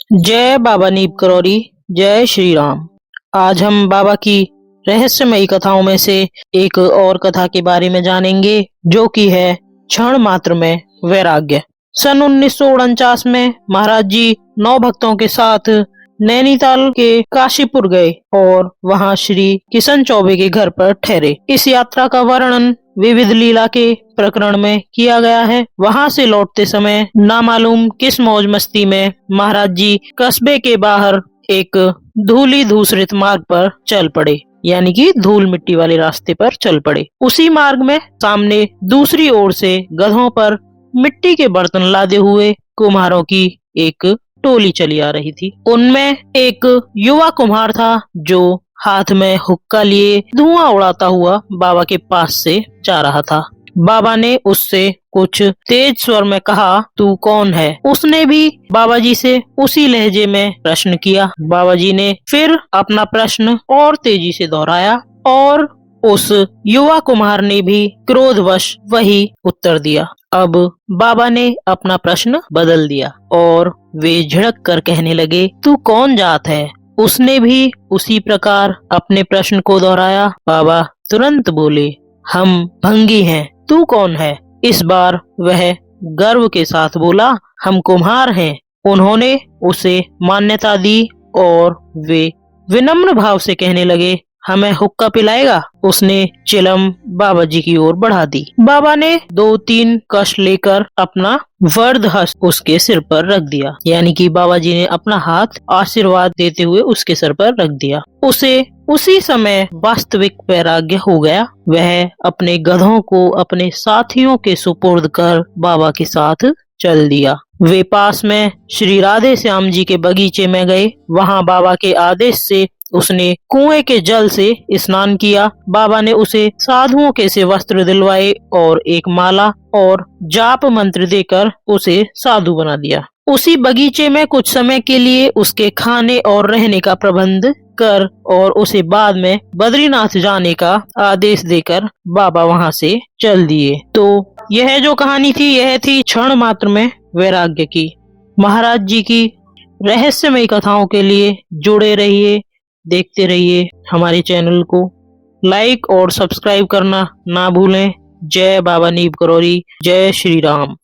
जय बाबा नीब करौरी। जय श्री राम। आज हम बाबा की रहस्यमयी कथाओं में से एक और कथा के बारे में जानेंगे, जो कि है क्षण मात्र में वैराग्य। सन 1949 में महाराज जी 9 भक्तों के साथ नैनीताल के काशीपुर गए और वहां श्री किशन चौबे के घर पर ठहरे। इस यात्रा का वर्णन विविध लीला के प्रकरण में किया गया है। वहां से लौटते समय नामालूम किस मौज मस्ती में महाराज जी कस्बे के बाहर एक धूली धूसरित मार्ग पर चल पड़े, यानी कि धूल मिट्टी वाले रास्ते पर चल पड़े। उसी मार्ग में सामने दूसरी ओर से गधों पर मिट्टी के बर्तन लादे हुए कुम्हारों की एक टोली चली आ रही थी। उनमें एक युवा कुम्हार था जो हाथ में हुक्का लिए धुआं उड़ाता हुआ बाबा के पास से जा रहा था। बाबा ने उससे कुछ तेज स्वर में कहा, तू कौन है? उसने भी बाबा जी से उसी लहजे में प्रश्न किया। बाबा जी ने फिर अपना प्रश्न और तेजी से दोहराया और उस युवा कुम्हार ने भी क्रोधवश वही उत्तर दिया। अब बाबा ने अपना प्रश्न बदल दिया और वे झिड़क कर कहने लगे, तू कौन जात है? उसने भी उसी प्रकार अपने प्रश्न को दोहराया। बाबा तुरंत बोले, हम भंगी हैं। तू कौन है? इस बार वह गर्व के साथ बोला, हम कुम्हार हैं। उन्होंने उसे मान्यता दी और वे विनम्र भाव से कहने लगे, हमें हुक्का पिलाएगा? उसने चिलम बाबा जी की ओर बढ़ा दी। बाबा ने 2-3 कश लेकर अपना वर्द हस्त उसके सिर पर रख दिया, यानी कि बाबा जी ने अपना हाथ आशीर्वाद देते हुए उसके सर पर रख दिया। उसे उसी समय वास्तविक वैराग्य हो गया। वह अपने गधों को अपने साथियों के सुपुर्द कर बाबा के साथ चल दिया। वे पास में श्री राधे श्याम जी के बगीचे में गए। वहां बाबा के आदेश से उसने कुएं के जल से स्नान किया। बाबा ने उसे साधुओं के से वस्त्र दिलवाए और एक माला और जाप मंत्र देकर उसे साधु बना दिया। उसी बगीचे में कुछ समय के लिए उसके खाने और रहने का प्रबंध कर और उसे बाद में बद्रीनाथ जाने का आदेश देकर बाबा वहां से चल दिए। तो यह जो कहानी थी, यह थी क्षण मात्र में वैराग्य की। महाराज जी की रहस्यमयी कथाओं के लिए जुड़े रहिए, देखते रहिए। हमारे चैनल को लाइक और सब्सक्राइब करना ना भूलें। जय बाबा नीब करौरी। जय श्री राम।